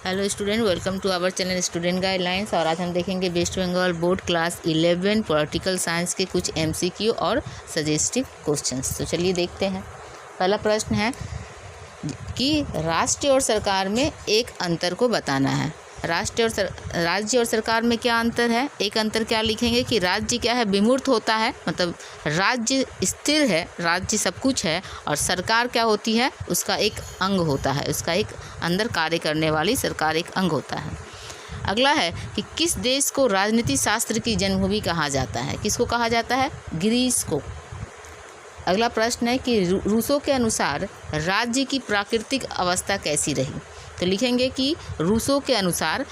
Hello student, welcome to our channel student guidelines. और आज हम देखेंगे West Bengal board class 11 political science के कुछ एमसीक्यू और सजेस्टिव क्वेश्चंस। तो चलिए देखते हैं। पहला प्रश्न है कि राष्ट्र और सरकार में एक अंतर को बताना है। राज्य और सरकार में क्या अंतर है? एक अंतर क्या लिखेंगे कि राज्य क्या है, विमूर्त होता है, मतलब राज्य स्थिर है, राज्य सब कुछ है, और सरकार क्या होती है, उसका एक अंग होता है, उसका एक अंदर कार्य करने वाली सरकार एक अंग होता है। अगला है कि किस देश को राजनीति शास्त्र की जन्मभूमि कहा जाता है? किसको कहा जाता है? ग्रीस को। अगला प्रश्न है कि रूसों के अनुसार राज्य की प्राकृतिक अवस्था कैसी रही? तो लिखेंगे कि रूसों के अनुसार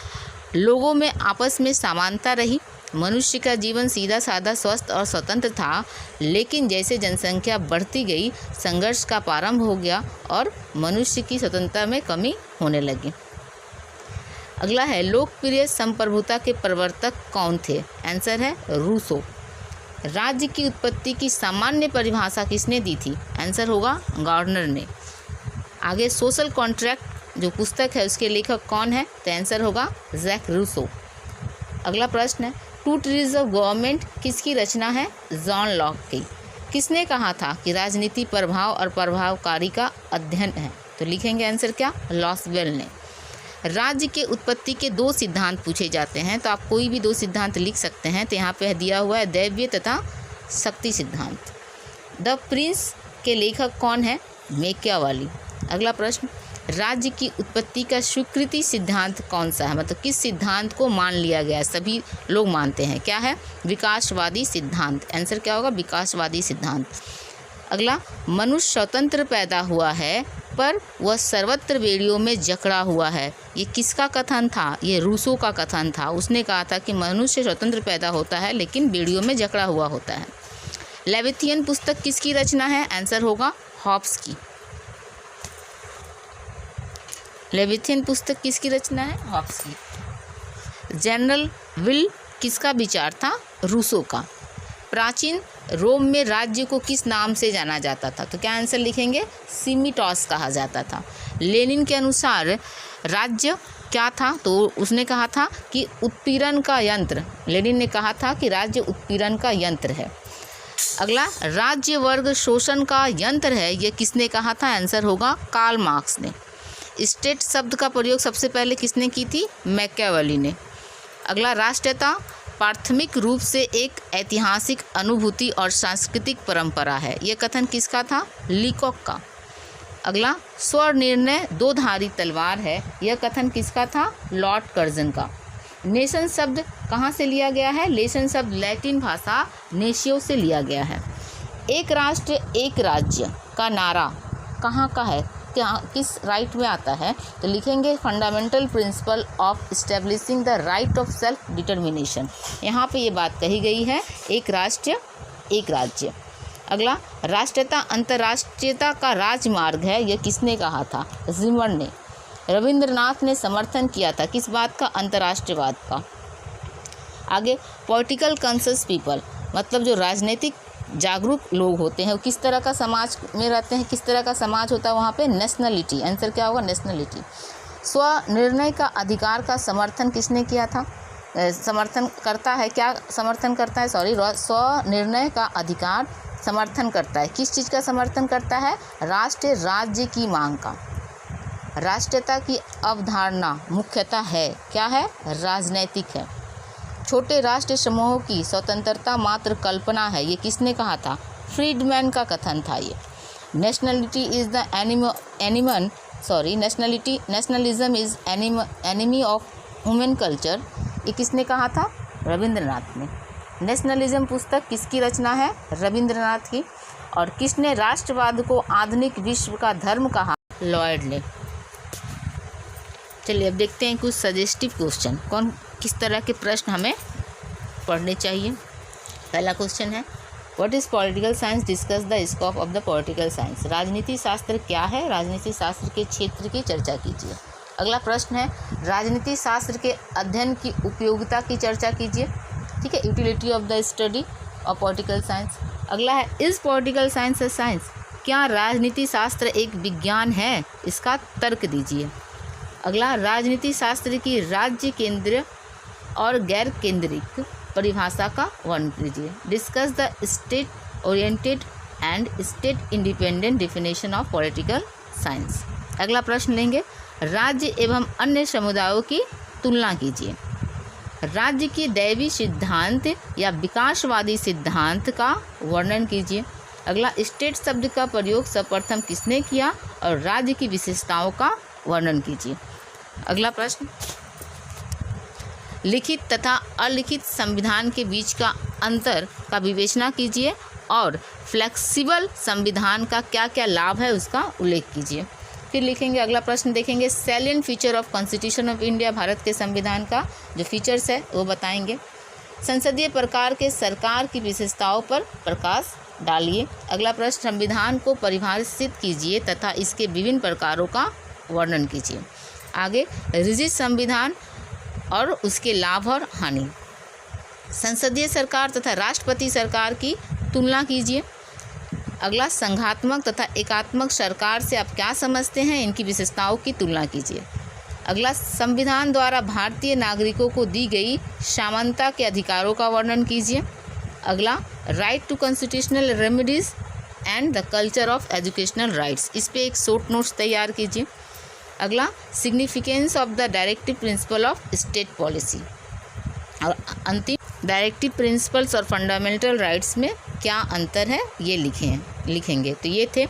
लोगों में आपस में समानता रही, मनुष्य का जीवन सीधा साधा, स्वस्थ और स्वतंत्र था, लेकिन जैसे जनसंख्या बढ़ती गई संघर्ष का प्रारंभ हो गया और मनुष्य की स्वतंत्रता में कमी होने लगी। अगला है लोकप्रिय संप्रभुता के प्रवर्तक कौन थे? आंसर है रूसो। राज्य की उत्पत्ति की सामान्य परिभाषा किसने दी थी? आंसर होगा गार्डनर ने। आगे सोशल कॉन्ट्रैक्ट जो पुस्तक है उसके लेखक कौन है? तो आंसर होगा जैक रूसो। अगला प्रश्न है टू ट्रीज ऑफ गवर्नमेंट किसकी रचना है? जॉन लॉक की। किसने कहा था कि राजनीति प्रभाव और प्रभावकारी का अध्ययन है? तो लिखेंगे आंसर क्या? लॉसवेल ने। राज्य के उत्पत्ति के दो सिद्धांत पूछे जाते हैं, तो आप कोई भी दो सिद्धांत लिख सकते हैं। तो यहाँ पे दिया हुआ है दैवीय तथा शक्ति सिद्धांत। द प्रिंस के लेखक कौन है? मैकियावेली। अगला प्रश्न राज्य की उत्पत्ति का स्वीकृति सिद्धांत कौन सा है, मतलब किस सिद्धांत को मान लिया गया है, सभी लोग मानते हैं? क्या है? विकासवादी सिद्धांत। आंसर क्या होगा? विकासवादी सिद्धांत। अगला मनुष्य स्वतंत्र पैदा हुआ है पर वह सर्वत्र बेड़ियों में जकड़ा हुआ है, ये किसका कथन था? ये रूसो का कथन था। उसने कहा था कि मनुष्य स्वतंत्र पैदा होता है लेकिन बेड़ियों में जकड़ा हुआ होता है। लेविथियन पुस्तक किसकी रचना है? आंसर होगा हॉब्स की। लेविथियन पुस्तक किसकी रचना है? हॉब्स की। जनरल विल किसका विचार था? रूसो का। प्राचीन रोम में राज्य को किस नाम से जाना जाता था? तो क्या आंसर लिखेंगे? सिमिटॉस कहा जाता था। लेनिन के अनुसार राज्य क्या था? तो उसने कहा था कि उत्पीड़न का यंत्र। लेनिन ने कहा था कि राज्य उत्पीड़न का यंत्र है। अगला राज्य वर्ग शोषण का यंत्र है, ये किसने कहा था? आंसर होगा कार्ल मार्क्स ने। स्टेट शब्द का प्रयोग सबसे पहले किसने की थी? मैकियावेली ने। अगला राष्ट्रीयता प्राथमिक रूप से एक ऐतिहासिक अनुभूति और सांस्कृतिक परंपरा है, यह कथन किसका था? लीकॉक का। अगला स्वनिर्णय दो धारी तलवार है, यह कथन किसका था? लॉर्ड कर्जन का। नेशन शब्द कहाँ से लिया गया है? नेशन शब्द लैटिन भाषा नेशियो से लिया गया है। एक राष्ट्र एक राज्य का नारा कहाँ का है, किस राइट में आता है? तो लिखेंगे fundamental principle of establishing the right of self determination. यहाँ पे ये बात कही गई है, एक राष्ट्र एक राज्य। अगला राष्ट्रीयता अंतर्राष्ट्रीयता का राजमार्ग है, यह किसने कहा था? जिमर ने। रविंद्रनाथ ने समर्थन किया था किस बात का? अंतर्राष्ट्रीयवाद का। आगे पॉलिटिकल कॉन्शियस पीपल, मतलब जो राजनीतिक जागरूक लोग होते हैं वो किस तरह का समाज में रहते हैं, किस तरह का समाज होता है वहाँ पे? नेशनलिटी। आंसर क्या होगा? नेशनलिटी। स्वनिर्णय का अधिकार का समर्थन किसने किया था? समर्थन करता है, क्या समर्थन करता है? स्वनिर्णय का अधिकार समर्थन करता है। किस चीज़ का समर्थन करता है? राष्ट्र राज्य की मांग का। राष्ट्रीयता की अवधारणा मुख्यतः है क्या है? राजनैतिक है। छोटे राष्ट्र समूहों की स्वतंत्रता मात्र कल्पना है, ये किसने कहा था? फ्रीडमैन का कथन था ये। Nationality is the nationalism is enemy of human culture, ये किसने कहा था? रविंद्रनाथ ने। नेशनलिज्म पुस्तक किसकी रचना है? रविंद्रनाथ की। और किसने राष्ट्रवाद को आधुनिक विश्व का धर्म कहा? लॉयड ने। चलिए अब देखते हैं कुछ सजेस्टिव क्वेश्चन, किस तरह के प्रश्न हमें पढ़ने चाहिए। पहला क्वेश्चन है what is political science, discuss the scope of the political science. राजनीति शास्त्र क्या है? राजनीति शास्त्र के क्षेत्र की चर्चा कीजिए। अगला प्रश्न है राजनीति शास्त्र के अध्ययन की उपयोगिता की चर्चा कीजिए। ठीक है, utility of the study of political science. अगला है is political science A science, क्या राजनीति शास्त्र एक विज्ञान है? इसका तर्क दीजिए। अगला, राजनीति शास्त्र की राज्य केंद्र और गैर केंद्रिक परिभाषा का वर्णन कीजिए। Discuss the state oriented and state independent definition of political science. अगला प्रश्न लेंगे, राज्य एवं अन्य समुदायों की तुलना कीजिए। राज्य की दैवी सिद्धांत या विकासवादी सिद्धांत का वर्णन कीजिए। अगला, स्टेट शब्द का प्रयोग सर्वप्रथम किसने किया और राज्य की विशेषताओं का वर्णन कीजिए। अगला प्रश्न, लिखित तथा अलिखित संविधान के बीच का अंतर का विवेचना कीजिए और फ्लेक्सिबल संविधान का क्या क्या लाभ है उसका उल्लेख कीजिए। फिर लिखेंगे, अगला प्रश्न देखेंगे, salient feature of constitution of India, Bharat के संविधान का जो फीचर्स है वो बताएंगे। संसदीय प्रकार के सरकार की विशेषताओं पर प्रकाश डालिए। अगला प्रश्न, संविधान को परिभाषित कीजिए तथा इसके विभिन्न प्रकारों का वर्णन कीजिए। आगे, रिजिड संविधान और उसके लाभ और हानि। संसदीय सरकार तथा राष्ट्रपति सरकार की तुलना कीजिए। अगला, संघात्मक तथा एकात्मक सरकार से आप क्या समझते हैं, इनकी विशेषताओं की तुलना कीजिए। अगला, संविधान द्वारा भारतीय नागरिकों को दी गई समानता के अधिकारों का वर्णन कीजिए। अगला, right to constitutional remedies and the culture of educational rights, इस पे एक शॉर्ट नोट्स तैयार कीजिए। अगला, significance of the directive principle of state policy. और अंतिम, डायरेक्टिव प्रिंसिपल्स और फंडामेंटल राइट्स में क्या अंतर है ये लिखेंगे। तो ये थे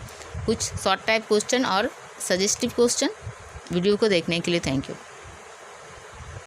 कुछ शॉर्ट टाइप क्वेश्चन और सजेस्टिव क्वेश्चन। वीडियो को देखने के लिए थैंक यू।